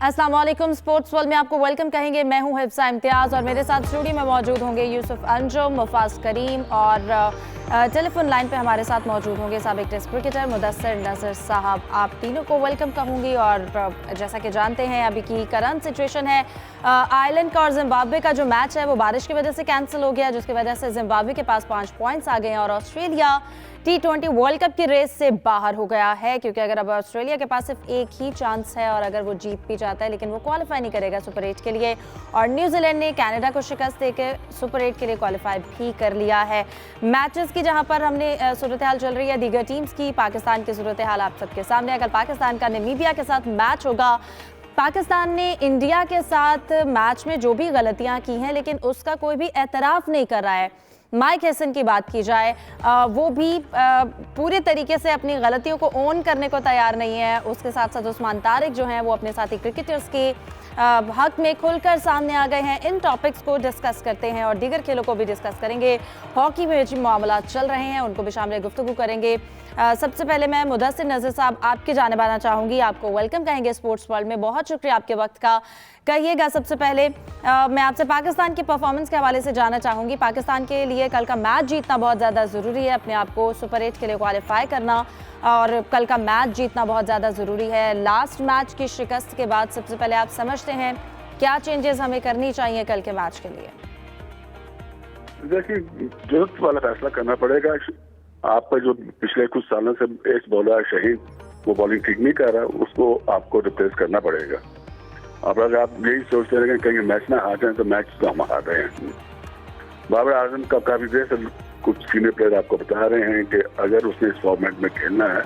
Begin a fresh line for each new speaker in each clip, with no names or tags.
अस्सलाम वालेकुम। Sports world में आपको वेलकम कहेंगे। मैं हूं हिफ्सा इम्तियाज़ और मेरे साथ स्टूडियो में मौजूद होंगे यूसुफ अंजुम, मुफाज करीम और टेलीफोन लाइन पे हमारे साथ मौजूद होंगे साबिक टेस्ट क्रिकेटर मुदस्सिर नज़र साहब। आप तीनों को वेलकम कहूँगी। और जैसा कि जानते हैं अभी की करंट सिचुएशन है, आयरलैंड का और जिम्बाब्वे का जो मैच है वो बारिश की वजह से कैंसिल हो गया, जिसकी वजह से जिम्बाब्वे के पास 5 पॉइंट्स आ गए हैं और ऑस्ट्रेलिया T20 वर्ल्ड कप की रेस से बाहर हो गया है। क्योंकि अगर अब ऑस्ट्रेलिया के पास सिर्फ एक ही चांस है और अगर वो जीत भी जाता है लेकिन वो क्वालिफाई नहीं करेगा सुपर 8 के लिए। और न्यूजीलैंड ने कनाडा को शिकस्त देकर सुपर 8 के लिए क्वालिफाई भी कर लिया है। मैचेस की जहां पर हमने सूरत हाल चल रही है दीगर टीम्स की, पाकिस्तान की सूरत हाल आप सबके सामने। अगर पाकिस्तान का नामीबिया के साथ मैच होगा, पाकिस्तान ने इंडिया के साथ मैच में जो भी गलतियां की हैं लेकिन उसका कोई भी एतराफ़ नहीं कर रहा है। माइक हैसन की बात की जाए, वो भी पूरे तरीके से अपनी गलतियों को ओन करने को तैयार नहीं है। उसके साथ साथ उस्मान तारिक जो हैं वो अपने साथी क्रिकेटर्स के हक में खुलकर सामने आ गए हैं। इन टॉपिक्स को डिस्कस करते हैं और दीगर खेलों को भी डिस्कस करेंगे। हॉकी में जो मामला चल रहे हैं उनको भी शामिल गुफ्तगू करेंगे। सबसे पहले मैं मुदस्सिर नज़र साहब आपकी जानिब आना चाहूँगी। आपको वेलकम कहेंगे स्पोर्ट्स वर्ल्ड में। बहुत शुक्रिया आपके वक्त का। कहिएगा सबसे पहले मैं आपसे पाकिस्तान की परफॉर्मेंस के हवाले से जानना चाहूँगी। पाकिस्तान के लिए कल का मैच जीतना बहुत ज़्यादा ज़रूरी है, अपने आप को सुपर 8 के लिए क्वालिफाई करना और कल का मैच जीतना बहुत ज़्यादा ज़रूरी है। लास्ट मैच की शिकस्त के बाद सबसे पहले आप समझते हैं क्या चेंजेस हमें करनी चाहिए कल के मैच के लिए?
देखिए, जरूरत वाला फैसला करना पड़ेगा। आपका जो पिछले कुछ सालों से एस बॉलर शहीद वो बॉलिंग ठीक नहीं कर रहा, उसको आपको रिप्लेस करना पड़ेगा। अब अगर आप यही सोचते रहेंगे कहीं मैच ना आ जाए तो मैच तो हम हार रहे हैं। बाबर आजम का काफी देर से कुछ सीनियर प्लेयर आपको बता रहे हैं कि अगर उसने इस फॉर्मेट में खेलना है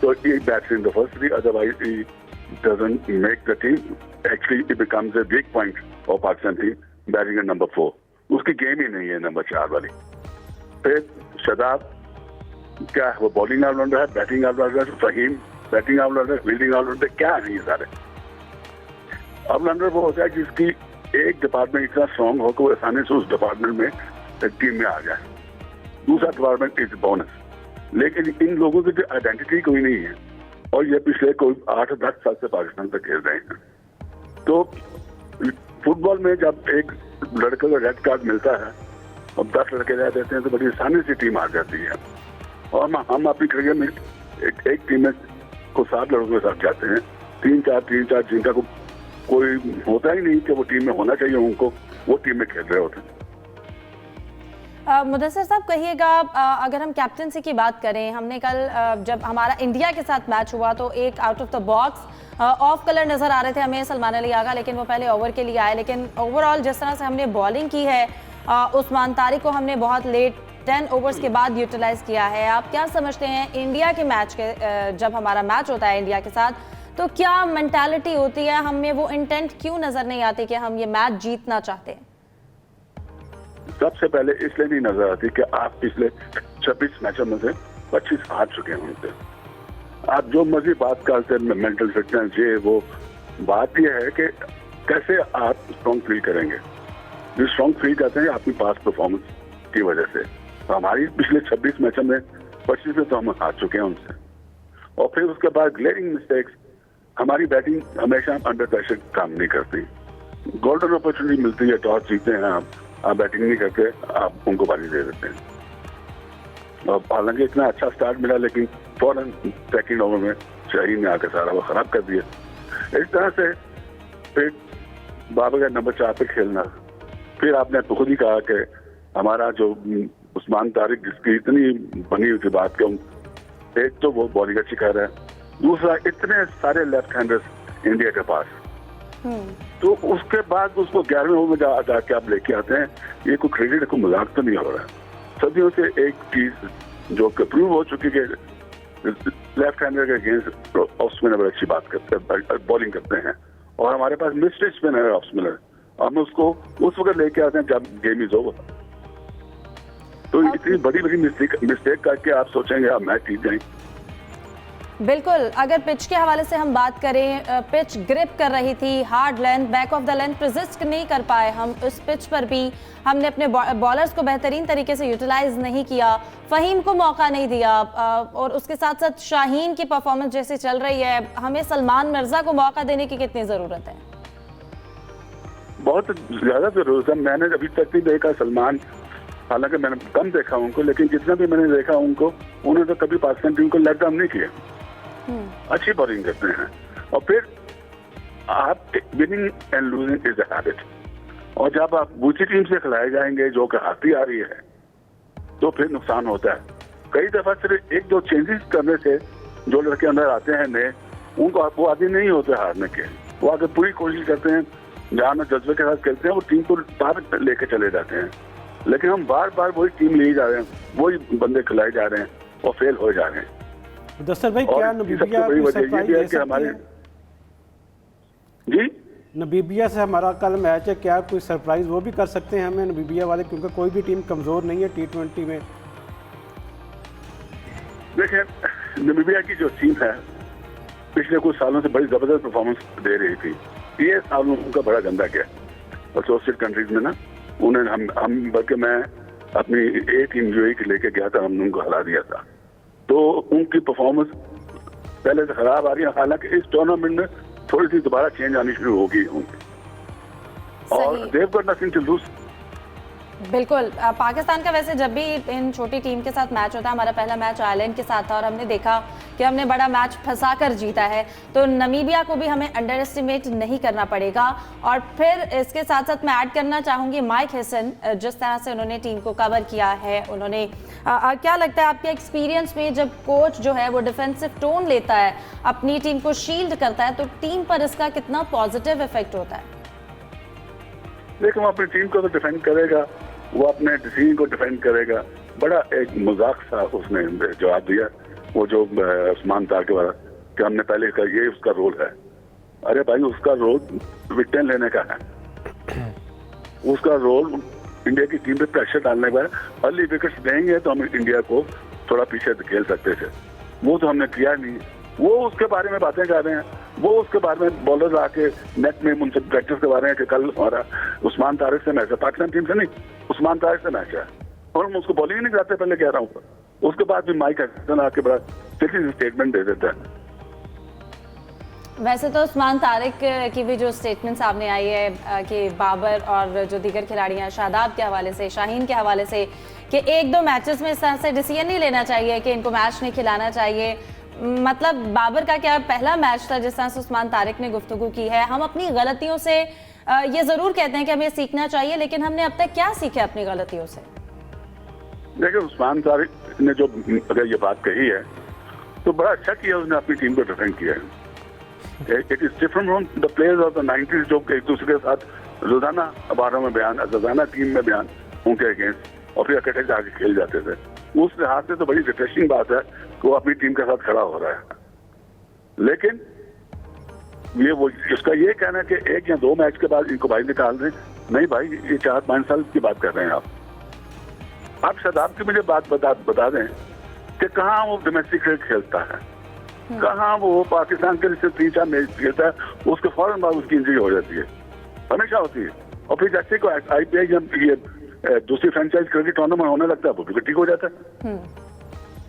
तो he bats in the first 3, otherwise he doesn't make the team. Actually it becomes a weak point of Pakistan team batting number 4। उसकी गेम ही नहीं है नंबर 4 वाली। फिर शदाब क्या है, वो बॉलिंग ऑलराउंडर है, batting all rounder, Faheem batting all rounder, fielding all rounder, क्या है ये सारे ऑलराउंडर। वो होता है जिसकी एक डिपार्टमेंट इतना स्ट्रॉन्ग हो कि वो आसानी से उस डिपार्टमेंट में टीम में आ जाए। दूसरा डिपार्टमेंट इज बोनस। लेकिन इन लोगों की आइडेंटिटी कोई नहीं है और ये पिछले कोई 8-10 साल से पाकिस्तान तक खेल रहे हैं। तो फुटबॉल में जब एक लड़के को रेड कार्ड मिलता है और 10 लड़के रह देते हैं तो बड़ी आसानी से टीम आ जाती है। और हम अपनी क्रिकेट में एक टीम में को 7 लड़कों के साथ जाते हैं, 3-4 जिनका कोई होता ही नहीं कि वो टीम में होना चाहिए, उनको वो टीम में खेल रहे होते हैं।
मुदस्सिर साहब कहिएगा, अगर हम कैप्टनसी की बात करें, हमने कल जब हमारा इंडिया के साथ मैच हुआ तो एक out of the box of colour नज़र आ रहे थे हमें सलमान अली आगा, लेकिन वो पहले ओवर के लिए आए। लेकिन ओवरऑल जिस तरह से हमने बॉलिंग की है, उस्मान तारिक को हमने बहुत लेट 10 ओवर्स के बाद यूटिलाइज किया है। आप क्या समझते हैं इंडिया के मैच के जब हमारा मैच होता है इंडिया के साथ तो क्या मेंटालिटी होती है, हमें वो इंटेंट क्यों नजर नहीं आती कि हम ये मैच जीतना चाहते हैं?
सबसे पहले इसलिए नहीं नजर आती कि आप पिछले 26 मैचों में से 25 हार चुके हैं उनसे। आप जो मर्जी बात करते हैं मेंटल फिटनेस ये वो, बात यह है कि कैसे आप स्ट्रॉन्ग फील करेंगे। जो स्ट्रॉन्ग फील करते हैं आपकी पास परफॉर्मेंस की वजह से। तो हमारी पिछले 26 मैचों में 25 में तो हम हार चुके हैं उनसे। और फिर उसके बाद ग्लेरिंग मिस्टेक्स, हमारी बैटिंग हमेशा अंडर प्रेशर काम नहीं करती। गोल्डन अपॉर्चुनिटी मिलती है, टॉस जीतते हैं आप बैटिंग नहीं करके आप उनको बारी दे देते हैं। और हालांकि इतना अच्छा स्टार्ट मिला लेकिन फौरन सेकंड ओवर में शाहीन ने आकर सारा वो खराब कर दिया। इस तरह से फिर बाबर का नंबर 4 पे खेलना। फिर आपने खुद ही कहा कि हमारा जो उस्मान तारिक जिसकी इतनी बनी हुई थी बात के, एक तो वो बॉलिंग अच्छी कर रहा है, दूसरा इतने सारे लेफ्ट हैंडर्स इंडिया के पास, तो उसके बाद उसको 11वें ओवर में जाके आप लेके आते हैं। ये कोई क्रिकेट को मजाक तो नहीं हो रहा है। सदियों से एक चीज जो प्रूव हो चुकी है कि लेफ्ट हैंडर के अगेंस्ट ऑफ स्पिनर अच्छी बात करते हैं, बॉलिंग करते हैं और हमारे पास मिस्टेक स्पिनर है ऑफ स्पिनर। हम उसको उस वक्त लेके आते हैं जब गेम इज ओवर। तो इतनी बड़ी मिस्टेक करके आप सोचेंगे आप मैच जीत जाएंगे।
बिल्कुल, अगर पिच के हवाले से हम बात करें, पिच ग्रिप कर रही थी, hard length, back of the length resist नहीं कर पाए हम उस पिच पर भी। हमने अपने बॉलर्स को बेहतरीन तरीके से यूटिलाइज नहीं किया, फ़हीम को मौका नहीं दिया, और उसके साथ साथ शाहीन की परफॉर्मेंस जैसे चल रही है, हमें सलमान मिर्जा को मौका देने की कितनी ज़रूरत है?
बहुत ज़्यादा ज़रूरत है। मैंने अभी तक नहीं देखा सलमान, हालांकि मैंने कम देखा उनको, लेकिन जितना भी मैंने देखा उनको, उन्होंने तो कभी पाकिस्तान टीम को लेट डाउन नहीं किया। अच्छी बॉलिंग करते हैं। और फिर आप winning and losing is a habit, और जब आप दूसरी टीम से खिलाए जाएंगे जो कि हारती आ रही है, तो फिर नुकसान होता है। कई दफा सिर्फ एक दो चेंजेस करने से जो लड़के अंदर आते हैं नए, उनको वो आदि नहीं होते हारने के, वो आगे पूरी कोशिश करते हैं, जहाँ जज्बे के साथ खेलते हैं, वो टीम को पार लेके चले जाते हैं। लेकिन हम बार बार वही टीम ले जा रहे हैं, वही बंदे खिलाए जा रहे हैं और फेल हो जा रहे हैं।
मुदस्सर भाई, क्या नमीबिया
बड़ी वजह ये भी है कि हमारे जी
नमीबिया से हमारा कल मैच है, क्या कोई सरप्राइज वो भी कर सकते हैं हमें नमीबिया वाले, क्योंकि कोई भी टीम कमजोर नहीं है T20 में। देखिए,
नमीबिया की जो टीम है पिछले कुछ सालों से बड़ी जबरदस्त परफॉर्मेंस दे रही थी। ये साल उनका बड़ा गंदा गया एसोसिएट कंट्रीज में ना, उन्हें हम बल्कि मैं अपनी ए टीम यूएई के लेके गया था, हमने उनको हरा दिया था। तो उनकी परफॉर्मेंस पहले से खराब आ रही है, हालांकि इस टूर्नामेंट में थोड़ी सी दोबारा चेंज आनी शुरू होगी उनकी, और देव गॉट नथिंग टू लूज।
बिल्कुल, पाकिस्तान का वैसे जब भी इन छोटी टीम के साथ मैच होता है, हमारा पहला मैच आयरलैंड के साथ था और हमने देखा कि हमने बड़ा मैच फंसा कर जीता है, तो नमीबिया को भी हमें अंडर एस्टिमेट नहीं करना पड़ेगा। और फिर इसके साथ साथ मैं ऐड करना चाहूँगी माइक हेसन, जिस तरह से उन्होंने टीम को कवर किया है, उन्होंने क्या लगता है आपके एक्सपीरियंस में, जब कोच जो है वो डिफेंसिव टोन लेता है, अपनी टीम को शील्ड करता है, तो टीम पर इसका कितना पॉजिटिव इफेक्ट होता है?
देखो, वो अपनी टीम को तो डिफेंड करेगा, वो अपने डिसीजन को डिफेंड करेगा। बड़ा एक मजाक सा उसने जवाब दिया, वो जो उस्मान तार के वाला, कि हमने पहले कहा ये उसका रोल है। अरे भाई, उसका रोल विकेट लेने का है, उसका रोल इंडिया की टीम पे प्रेशर डालने का है। अर्ली विकेट्स देंगे तो हम इंडिया को थोड़ा पीछे खेल सकते थे, वो तो हमने किया नहीं। वो उसके बारे में बातें कर रहे हैं, वो उसके बारे में बॉलर आके नेट में उनसे प्रैक्टिस करवा रहे हैं कि कल हमारा उस्मान तारिक से मैच है, पाकिस्तान टीम से नहीं, उस्मान तारिक से मैच है, और हम उसको बॉलिंग नहीं कराते, पहले कह रहा हूँ। उसके बाद भी माइक हैसन आके बड़ा सीरियस स्टेटमेंट दे देता है।
वैसे तो उस्मान तारिक की भी जो स्टेटमेंट सामने आई है कि बाबर और जो दीगर खिलाड़ी हैं, शादाब के हवाले से, शाहीन के हवाले से, कि एक दो मैचेस में इस तरह से डिसीजन नहीं लेना चाहिए कि इनको मैच नहीं खिलाना चाहिए। मतलब बाबर का क्या पहला मैच था जिस तरह से उस्मान तारिक ने गुफ्तगू की है। हम अपनी गलतियों से ये जरूर कहते हैं कि हमें सीखना चाहिए, लेकिन हमने अब तक क्या सीखे अपनी गलतियों से?
देखिए, उस्मान तारिक ने जो अगर ये बात कही है तो बड़ा अच्छा किया, उसने अपनी टीम को डिफेंड किया है। It is different from the players of the 90s जो एक दूसरे के साथ रोजाना अखबारों में बयान, रोजाना टीम में बयान उनके अगेंस्ट, और फिर इकट्ठे जाके खेल जाते थे। उस लिहाज से तो बड़ी रिफ्रेशिंग बात है कि वो अपनी टीम के साथ खड़ा हो रहा है। लेकिन ये वो इसका ये कहना है कि एक या दो मैच के बाद इनको भाई निकाल दें, नहीं भाई, ये 4-5 साल की बात कर रहे हैं आप शादाब की मुझे बात बता दें कि कहाँ वो डोमेस्टिक क्रिकेट खेलता है, कहाँ वो पाकिस्तान के लिए 3-4 मैच खेलता है, उसके फौरन बाद उसकी इंजरी हो जाती है, हमेशा होती है। और फिर जैसे को IPL जब ये दूसरी फ्रेंचाइज क्रिकेट टूर्नामेंट होने लगता है, वो भी ठीक हो जाता है,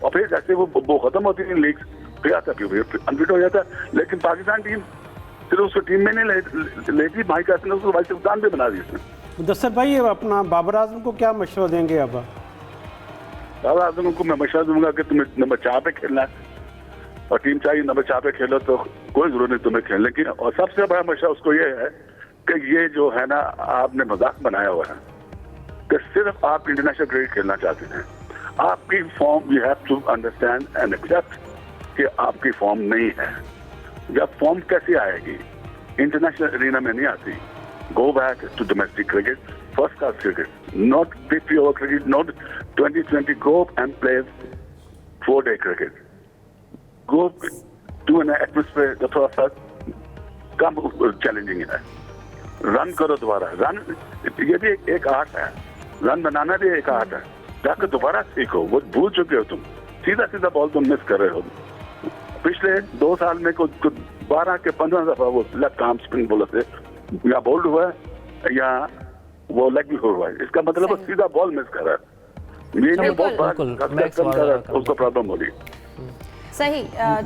और फिर जैसे वो खत्म होती है लीग, फिर आता है, फिर अनफिट हो जाता है। लेकिन पाकिस्तान टीम सिर्फ उसको टीम में नहीं लेती, भाई कहते हैं उसको वाइस कप्तान भी बना दी उसने।
मुदस्सर भाई, अपना बाबर आजम को क्या मशवरा देंगे अब?
बाबर आजम को मैं मशवरा दूंगा कि तुम्हें नंबर 4 पे खेलना है, और टीम चाहिए नंबर 4 पे खेलो, तो कोई जरूरत नहीं तुम्हें खेलने की। और सबसे बड़ा मशवरा उसको ये है कि ये जो है ना, आपने मजाक बनाया हुआ है कि सिर्फ आप इंटरनेशनल क्रिकेट खेलना चाहते हैं। आपकी form, you have to understand and accept कि आपकी फॉर्म नहीं है। जब फॉर्म कैसे आएगी? इंटरनेशनल एरिना में नहीं आती। Go back to domestic cricket, first class cricket, not 50 over cricket, not 2020। Go and play 4-day cricket, go to an atmosphere जो थोड़ा सा कम चैलेंजिंग है। रन करो दोबारा, रन ये भी एक आर्ट है, रन बनाना भी एक आर्ट है। जाकर दोबारा सीखो, वो भूल चुके हो तुम, सीधा सीधा बॉल तुम मिस कर रहे हो। पिछले 2 साल में कुछ 12 के 15 दफा वो लेफ्ट आर्म स्पिन बॉलर से या बोल्ड हुआ है या वो लेग भी हुआ है। इसका मतलब वो सीधा बॉल मिस कर रहा है। ये नहीं बहुत बड़ा उसको प्रॉब्लम हो रही है।
सही,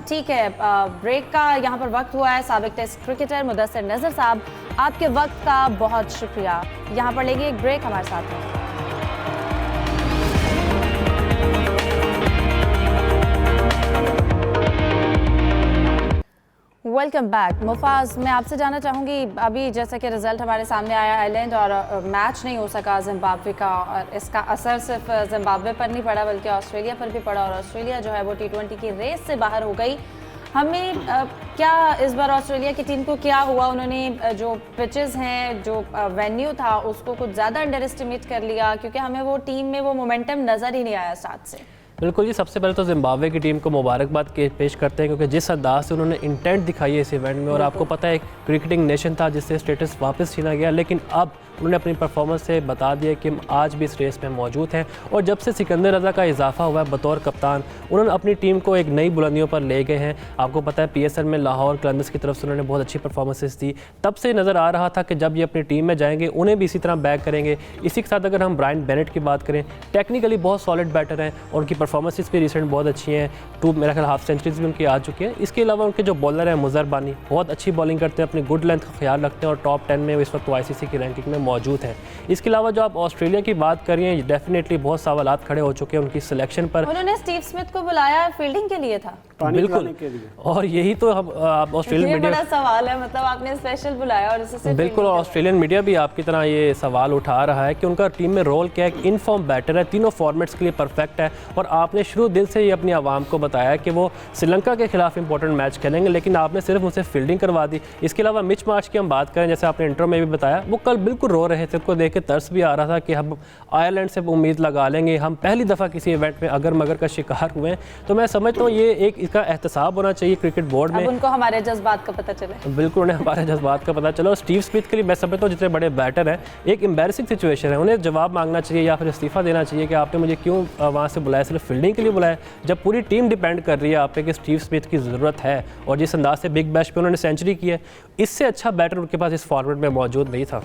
ठीक है। ब्रेक का यहाँ पर वक्त हुआ है। साबिक टेस्ट क्रिकेटर मुदस्सिर नजर साहब, आपके वक्त का बहुत शुक्रिया। यहाँ पर लेंगे एक ब्रेक, हमारे साथ हैं। Welcome back. मुफाज, मैं आपसे जानना चाहूँगी, अभी जैसा कि रिजल्ट हमारे सामने आया आयरलैंड और मैच नहीं हो सका जिम्बाब्वे का, और इसका असर सिर्फ जिम्बाब्वे पर नहीं पड़ा बल्कि ऑस्ट्रेलिया पर भी पड़ा, और ऑस्ट्रेलिया जो है वो T20 की रेस से बाहर हो गई। हमें क्या इस बार ऑस्ट्रेलिया की टीम को क्या हुआ? उन्होंने जो पिचेस हैं, जो वेन्यू था, उसको कुछ ज़्यादा अंडर एस्टिमेट कर लिया, क्योंकि हमें वो टीम में वो मोमेंटम नज़र ही नहीं आया स्टार्ट से।
बिल्कुल जी, सबसे पहले तो जिम्बाब्वे की टीम को मुबारकबाद पेश करते हैं, क्योंकि जिस अंदाज से उन्होंने इंटेंट दिखाई है इस इवेंट में, और आपको पता है एक क्रिकेटिंग नेशन था जिससे स्टेटस वापस छीना गया, लेकिन अब उन्होंने अपनी परफॉर्मेंस से बता दिया कि हम आज भी इस रेस में मौजूद हैं। और जब से सिकंदर रज़ा का इजाफा हुआ है बतौर कप्तान, उन्होंने अपनी टीम को एक नई बुलंदियों पर ले गए हैं। आपको पता है PSL में लाहौर कलंदर्स की तरफ से उन्होंने बहुत अच्छी परफॉर्मेंसेस दी। तब से नज़र आ रहा था कि जब ये अपनी टीम में जाएंगे उन्हें भी इसी तरह बैक करेंगे। इसी के साथ अगर हम ब्रायन बेनेट की बात करें, टेक्निकली बहुत सॉलिड बैटर हैं और उनकी परफॉर्मेंसेस भी रिसेंट बहुत अच्छी हैं। मेरा ख्याल हाफ सेंचुरीज भी उनकी आ चुकी हैं। इसके अलावा उनके जो बॉलर हैं मुज़र बानी, बहुत अच्छी बॉलिंग करते हैं, अपनी गुड लेंथ का ख्याल रखते हैं और टॉप 10 में इस वक्त ICC की रैंकिंग में मौजूद हैं। इसके अलावा जो आप ऑस्ट्रेलिया की बात कर रही हैं, डेफिनेटली बहुत सवालात खड़े हो चुके हैं उनकी सिलेक्शन पर।
उन्होंने स्टीव स्मिथ को बुलाया फील्डिंग के लिए था,
बिल्कुल, और यही तो हम ऑस्ट्रेलियन मीडिया,
बड़ा सवाल है, मतलब आपने स्पेशल बुलाया और इससे
बिल्कुल ऑस्ट्रेलियन मीडिया भी आपकी तरह ये सवाल उठा रहा है कि उनका टीम में रोल क्या है। इन फॉर्म बैटर है, तीनों फॉर्मेट्स के लिए परफेक्ट है, और आपने शुरू दिल से ये अपनी आवाम को बताया कि वो श्रीलंका के खिलाफ इंपॉर्टेंट मैच खेलेंगे, लेकिन आपने सिर्फ उनसे फील्डिंग करवा दी। इसके अलावा मिच मार्श की हम बात करें, जैसे आपने इंट्रो में भी बताया, वो कल बिल्कुल रो रहे थे, उनको देख के तरस भी आ रहा था कि हम आयरलैंड से उम्मीद लगा लेंगे, हम पहली दफ़ा किसी इवेंट में अगर मगर का शिकार हुए हैं। तो मैं समझता हूँ ये एक इसका एहतसाब होना चाहिए क्रिकेट बोर्ड में।
अब उनको हमारे जज्बात का पता चले।
बिल्कुल, उन्हें हमारे जज्बात का पता चला। और स्टीव स्मिथ के लिए मैं समझता हूँ जितने बड़े बैटर हैं, एक एम्बैरेसिंग सिचुएशन है, उन्हें जवाब मांगना चाहिए या फिर इस्तीफा देना चाहिए कि आपने मुझे क्यों वहाँ से बुलाया, सिर्फ फील्डिंग के लिए बुलाया, जब पूरी टीम डिपेंड कर रही है आप पे कि स्टीव स्मिथ की ज़रूरत है। और जिस अंदाज से बिग बैश पे उन्होंने सेंचुरी की है, इससे अच्छा बैटर उनके पास इस फॉर्मेट में मौजूद नहीं था।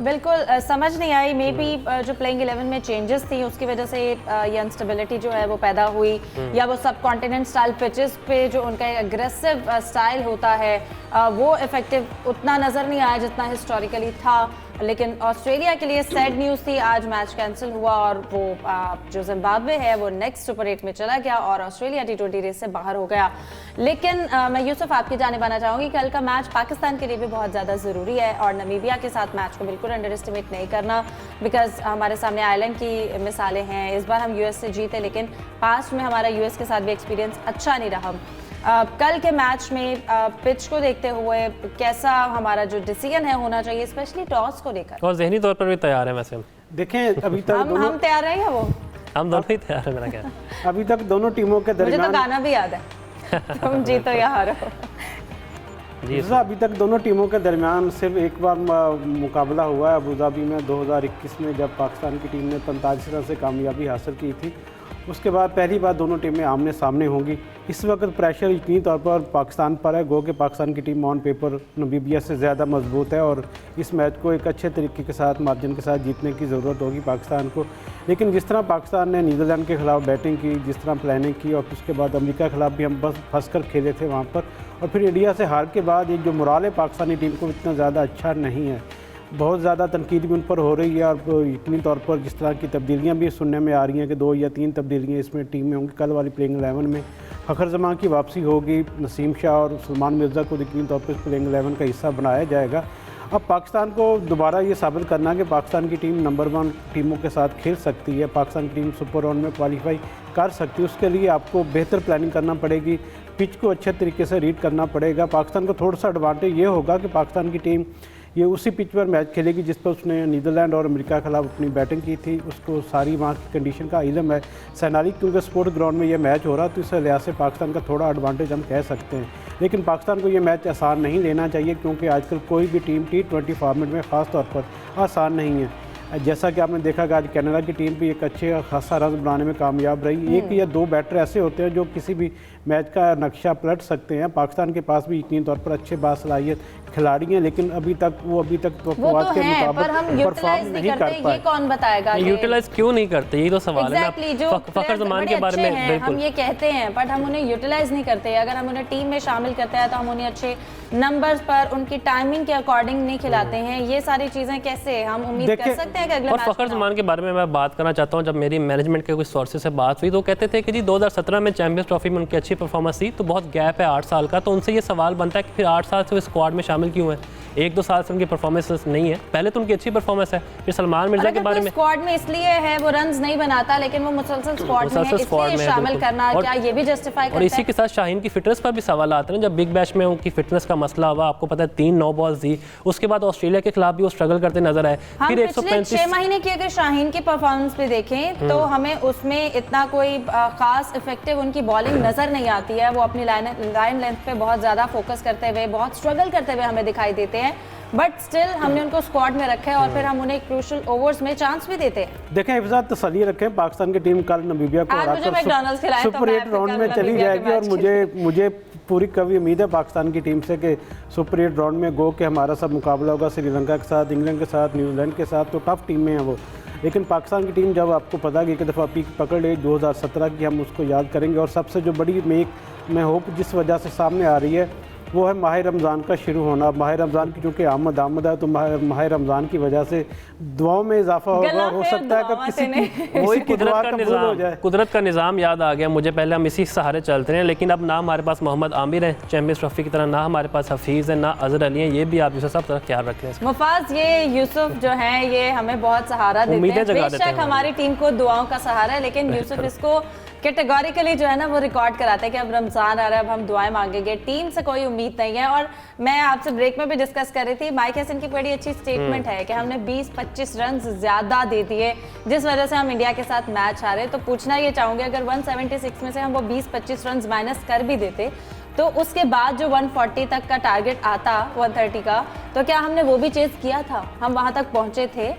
बिल्कुल समझ नहीं आई, मे बी जो प्लेइंग 11 में चेंजेस थी उसकी वजह से ये अनस्टेबिलिटी जो है वो पैदा हुई, या वो सब कॉन्टिनेंट स्टाइल पिचेस पे जो उनका एग्रेसिव स्टाइल होता है वो इफेक्टिव उतना नज़र नहीं आया जितना हिस्टोरिकली था। लेकिन ऑस्ट्रेलिया के लिए सैड न्यूज़ थी, आज मैच कैंसिल हुआ और वो जो जिम्बाब्वे है वो नेक्स्ट सुपर 8 में चला गया और ऑस्ट्रेलिया T20 रेस से बाहर हो गया। लेकिन मैं यूसुफ आपकी जानिब आना चाहूँगी, कल का मैच पाकिस्तान के लिए भी बहुत ज़्यादा ज़रूरी है और नमीबिया के साथ मैच को बिल्कुल अंडर एस्टिमेट नहीं करना, बिकॉज हमारे सामने आयरलैंड की मिसालें हैं। इस बार हम US से जीते, लेकिन पास्ट में हमारा US के साथ भी एक्सपीरियंस अच्छा नहीं रहा। कल के मैच में पिच को देखते हुए कैसा हमारा जो डिसीजन है होना चाहिए, स्पेशली टॉस को लेकर?
और ज़हनी तौर पर भी तैयार है वैसे
देखें, अभी तक
हम तैयार हैं या वो?
हम दोनों ही तैयार है, मेरा क्या
अभी तक दोनों टीमों के
मुझे तो
दरमियान
गाना भी याद है, तुम जीतो या हारो।
जी,
अभी तक दोनों टीमों के दरमियान सिर्फ एक बार मुकाबला हुआ है अबू धाबी में 2021 में, जब पाकिस्तान की टीम ने 45 रन से कामयाबी हासिल की थी। उसके बाद पहली बार दोनों टीमें आमने सामने होंगी। इस वक्त प्रेशर यकीनी तौर पर पाकिस्तान पर है, गो कि पाकिस्तान की टीम ऑन पेपर नमीबिया से ज़्यादा मजबूत है और इस मैच को एक अच्छे तरीके के साथ मार्जिन के साथ जीतने की ज़रूरत होगी पाकिस्तान को। लेकिन जिस तरह पाकिस्तान ने नीदरलैंड के ख़िलाफ़ बैटिंग की, जिस तरह प्लानिंग की, और उसके बाद अमेरिका के ख़िलाफ़ भी हम बस फंस कर खेले थे वहाँ पर, और फिर इंडिया से हार के बाद ये जो मोराल है पाकिस्तानी टीम को इतना ज़्यादा अच्छा नहीं है। बहुत ज़्यादा तनकीद भी उन पर हो रही है और यकीनी तौर पर जिस तरह की तब्दीलियां भी सुनने में आ रही हैं कि 2 या 3 तब्दीलियां इसमें टीम में होंगी। कल वाली प्लेइंग 11 में फ़खर जमान की वापसी होगी, नसीम शाह और सलमान मिर्ज़ा को यकीनी तौर पर प्लेइंग 11 का हिस्सा बनाया जाएगा। अब पाकिस्तान को दोबारा ये साबित करना कि पाकिस्तान की टीम नंबर 1 टीमों के साथ खेल सकती है, पाकिस्तान की टीम सुपर राउंड में क्वालिफाई कर सकती है। उसके लिए आपको बेहतर प्लानिंग करना पड़ेगी, पिच को अच्छे तरीके से रीड करना पड़ेगा। पाकिस्तान को थोड़ा सा एडवांटेज ये होगा कि पाकिस्तान की टीम ये उसी पिच पर मैच खेलेगी जिस पर उसने नीदरलैंड और अमेरिका के खिलाफ अपनी बैटिंग की थी। उसको सारी वहाँ की कंडीशन का इल्म है। सैनाली क्योंकि स्पोर्ट ग्राउंड में ये मैच हो रहा, तो इस लिहाज से पाकिस्तान का थोड़ा एडवांटेज हम कह सकते हैं। लेकिन पाकिस्तान को ये मैच आसान नहीं लेना चाहिए, क्योंकि आजकल कोई भी टीम T20 फॉर्मेट में ख़ास तौर पर आसान नहीं है। जैसा कि आपने देखा कि आज कनाडा की टीम भी एक अच्छे खासा रन बनाने में कामयाब रही। एक या दो बैटर ऐसे होते हैं जो किसी भी मैच का नक्शा पलट सकते हैं। पाकिस्तान के पास भी यकीनी तौर पर अच्छे बासलाहियत खिलाड़ी हैं, लेकिन अभी तक तो
वो तो हैं, पर हम यूटिलाइज नहीं करते, ये कौन बताएगा?
यूटिलाइज क्यों नहीं करते, यही तो सवाल है।
जो
फखर जमान के बारे में
हम ये कहते हैं, बट हम उन्हें यूटिलाइज नहीं करते। अगर हम उन्हें टीम में शामिल करते हैं तो हम उन्हें अच्छे नंबर्स पर उनकी टाइमिंग के अकॉर्डिंग नहीं खिलाते हैं। ये सारी चीजें कैसे हम उम्मीद कर सकते हैं कि अगले मैच?
और फखर जमान के बारे में मैं बात करना चाहता हूँ। जब मेरी मैनेजमेंट के कुछ सोर्सेज से बात हुई तो कहते थे कि जी 2017 में चैंपियंस ट्रॉफी में उनकी अच्छी परफॉर्मेंस थी, तो बहुत गैप है 8 साल का। तो उनसे ये सवाल बनता है कि फिर 8 साल से वो स्क्वाड में शामिल क्यों है? 1-2 साल से उनकी परफॉर्मेंस नहीं है। पहले तो उनकी अच्छी परफॉर्मेंस है। फिर सलमान मिर्जा के बारे में
स्क्वाड में इसलिए है वो रन्स नहीं बनाता, लेकिन वो मुसलसल स्क्वाड में है, इसलिए शामिल करना क्या ये भी जस्टिफाई करता है?
और इसी के साथ शाहीन की फिटनेस पर भी सवाल आते हैं। जब बिग बैश में उनकी फिटनेस का मसला हुआ, आपको पता है 3 नो बॉल्स दी, उसके बाद ऑस्ट्रेलिया के खिलाफ भी वो स्ट्रगल करते नजर आए।
फिर 135 6 महीने की अगर शाहीन की परफॉर्मेंस पे देखें तो हमें उसमें इतना कोई खास इफेक्टिव उनकी बॉलिंग नजर नहीं आती है। वो अपनी लाइन लेंथ पे बहुत ज्यादा फोकस करते हुए, बहुत स्ट्रगल करते हुए हमें दिखाई देते हैं, बट स्टिल हमने उनको स्क्वाड में रखा है और फिर हम उन्हें क्रूशियल ओवर्स में चांस भी देते हैं।
देखें हिफाजत तसल्ली रखें, पाकिस्तान की टीम कल नमीबिया को हराकर सुपर 8 राउंड में चली जाएगी और मुझे पूरी कभी उम्मीद है पाकिस्तान की टीम से कि सुपर 8 राउंड में गो के हमारा सब मुकाबला होगा श्रीलंका के साथ, इंग्लैंड के साथ, न्यूजीलैंड के साथ। तो टफ टीमें हैं वो, लेकिन पाकिस्तान की टीम जब आपको पता कि एक दफ़ा पीक पकड़ ले 2017 की, हम उसको याद करेंगे। और सबसे जो बड़ी मैं होप जिस वजह से सामने आ रही है वो है माह रमज़ान का शुरू होना। माह रमज़ान की चूँकि आमद है तो माह रमज़ान की वजह से दुआओं में इजाफा होगा। हो सकता है कि किसी की वही
कुदरत का निज़ाम याद आ गया मुझे। पहले हम इसी सहारे चलते हैं, लेकिन अब ना हमारे पास मोहम्मद आमिर है चैंपियंस ट्रॉफी की तरह, ना हमारे पास हफीज़ है, ना अजहर अली है। ये भी आप सब तरफ ख्याल रखें।
मुफाज, ये यूसुफ जो है ये हमें बहुत सहारा देते हैं, बेशक हमारी टीम को दुआओं का सहारा है, लेकिन यूसुफ इसको कैटेगोरिकली जो है ना वो रिकॉर्ड कराते हैं कि अब रमज़ान आ रहा है, अब हम दुआएं मांगेंगे। टीम से कोई उम्मीद नहीं है। और मैं आपसे ब्रेक में भी डिस्कस कर रही थी, माइक हैसन की बड़ी अच्छी स्टेटमेंट है कि हमने 20-25 रन ज़्यादा दे दिए जिस वजह से हम इंडिया के साथ मैच हारे। तो पूछना ये चाहूँगी, अगर 176 में से हम वो 20-25 रन माइनस कर भी देते तो उसके बाद जो 140 तक का टारगेट आता 130 का, तो क्या हमने वो भी चेज़ किया था? हम वहाँ तक पहुँचे थे?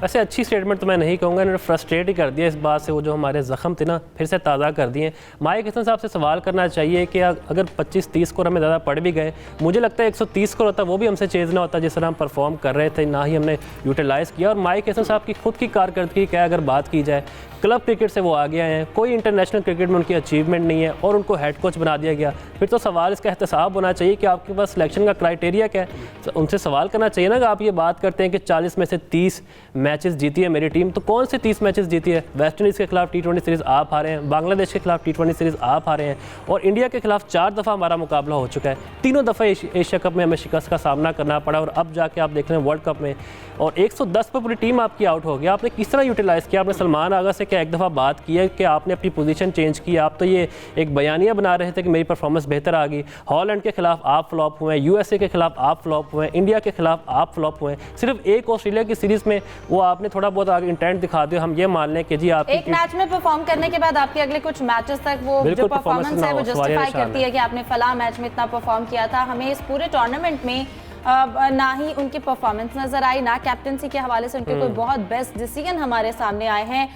वैसे अच्छी स्टेटमेंट तो मैं नहीं कहूँगा, इन्होंने फ्रस्ट्रेट ही कर दिया इस बात से। वो जो हमारे ज़ख्म थे ना फिर से ताज़ा कर दिए। माइक हसन साहब से सवाल करना चाहिए कि अगर 25-30 स्कोर हमें ज़्यादा पड़ भी गए, मुझे लगता है 130 स्कोर होता वो भी हमसे चेज़ ना होता जिस तरह हम परफॉर्म कर रहे थे, ना ही हमने यूटिलाइज़ किया। और माइक हसन साहब की खुद की कारकर्दगी क्या अगर बात की जाए, क्लब क्रिकेट से वो आ गया हैं, कोई इंटरनेशनल क्रिकेट में उनकी अचीवमेंट नहीं है और उनको हेड कोच बना दिया गया। फिर तो सवाल इसका एहतसाब होना चाहिए कि आपके पास सिलेक्शन का क्राइटेरिया क्या है। तो उनसे सवाल करना चाहिए ना कि आप ये बात करते हैं कि 40 में से 30 मैचेस जीती है मेरी टीम, तो कौन से 30 मैचेस जीती है? वेस्ट इंडीज़ के खिलाफ T20 सीरीज़ आप हारे हैं, बांग्लादेश के खिलाफ T20 सीरीज़ आप हारे हैं, और इंडिया के खिलाफ 4 दफ़ा हमारा मुकाबला हो चुका है। तीनों दफ़ा एशिया कप में हमें शिकस्त का सामना करना पड़ा और अब जाके आप देख रहे हैं वर्ल्ड कप में, और 110 पर पूरी टीम आपकी आउट हो गई। आपने किस तरह यूटिलाइज़ किया? आपने सलमान आगा से क्या एक दफ़ा बात की है कि आपने अपनी पोजीशन चेंज की? आप तो ये एक बयानिया बना रहे थे कि मेरी परफॉर्मेंस बेहतर आ गई। हॉलैंड के खिलाफ आप फ्लॉप हुए हैं, USA के खिलाफ आप फ्लॉप हुए हैं, इंडिया के खिलाफ आप फ्लॉप हुए हैं। सिर्फ एक ऑस्ट्रेलिया की सीरीज़ में वो आपने थोड़ा बहुत आगे इंटेंट दिखा दिया, हम ये मान लें कि जी आप
एक मैच में परफॉर्म करने के बाद आपके अगले कुछ मैचेस तक वो जो परफॉर्मेंस है वो जस्टिफाई करती है कि आपने फला मैच में इतना परफॉर्म किया था। हमें इस पूरे टूर्नामेंट में ना ही उनकी परफॉर्मेंस नजर आई, ना कैप्टनसी के हवाले से उनके कोई बहुत बेस्ट डिसीजन हमारे सामने आए हैं।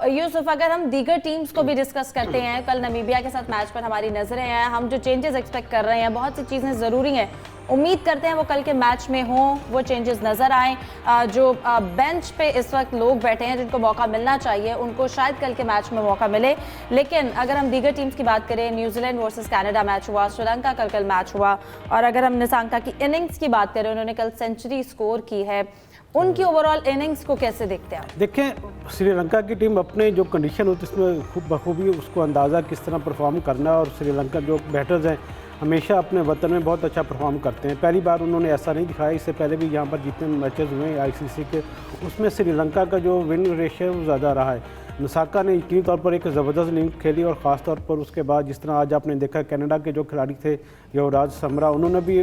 यूसुफ, अगर हम दीगर टीम्स को भी डिस्कस करते हैं, कल नमीबिया के साथ मैच पर हमारी नजरें हैं, हम जो चेंजेस एक्सपेक्ट कर रहे हैं, बहुत सी चीज़ें ज़रूरी हैं, उम्मीद करते हैं वो कल के मैच में हों, वो चेंजेस नज़र आएँ। जो बेंच पे इस वक्त लोग बैठे हैं जिनको मौका मिलना चाहिए, उनको शायद कल के मैच में मौका मिले। लेकिन अगर हम दीगर टीम्स की बात करें, न्यूजीलैंड वर्सेस कनाडा मैच हुआ, श्रीलंका का कल मैच हुआ, और अगर हम निसांका की इनिंग्स की बात करें, उन्होंने कल सेंचुरी स्कोर की है, उनकी ओवरऑल इनिंग्स को कैसे देखते हैं आप?
देखें श्रीलंका की टीम अपने जो कंडीशन होती है उसमें खूब बखूबी उसको अंदाज़ा किस तरह परफॉर्म करना, और श्रीलंका जो बैटर्स हैं हमेशा अपने वतन में बहुत अच्छा परफॉर्म करते हैं। पहली बार उन्होंने ऐसा नहीं दिखाया, इससे पहले भी यहाँ पर जितने मैचेस हुए हैं ICC के, उसमें श्रीलंका का जो विन रेशियो वो ज़्यादा रहा है। नसाका ने यकीनी तौर पर एक ज़बरदस्त इनिंग खेली, और ख़ास तौर पर उसके बाद जिस तरह आज आपने देखा कनाडा के जो खिलाड़ी थे युवराज समरा, उन्होंने भी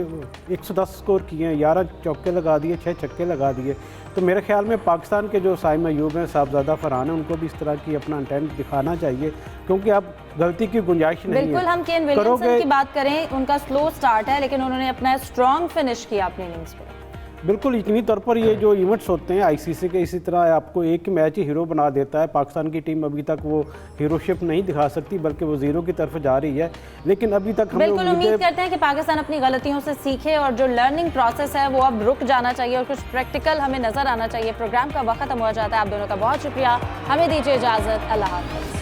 110 स्कोर किए हैं, 11 चौके लगा दिए, 6 छक्के लगा दिए। तो मेरे ख्याल में पाकिस्तान के जो साइम अयूब हैं, साहबजादा फरहान हैं, उनको भी इस तरह की अपना इंटेंट दिखाना चाहिए, क्योंकि अब गलती की गुंजाइश नहीं है।
बिल्कुल, हम केन विलियमसन की बात करें, उनका स्लो स्टार्ट है लेकिन उन्होंने अपना स्ट्रॉन्ग फिनिश किया अपनी इनिंग्स पे।
बिल्कुल यकीनी तौर पर ये जो इवेंट्स होते हैं आईसीसी के, इसी तरह आपको एक मैच ही हीरो बना देता है। पाकिस्तान की टीम अभी तक वो हीरोशिप नहीं दिखा सकती, बल्कि वो जीरो की तरफ जा रही है। लेकिन अभी तक हमें
बिल्कुल उम्मीद करते हैं कि पाकिस्तान अपनी गलतियों से सीखे और जो लर्निंग प्रोसेस है वो अब रुक जाना चाहिए और कुछ प्रैक्टिकल हमें नजर आना चाहिए। प्रोग्राम का वक्त खत्म हो जाता है। आप दोनों का बहुत शुक्रिया, हमें दीजिए इजाजत, अल्लाह हाफ़िज़।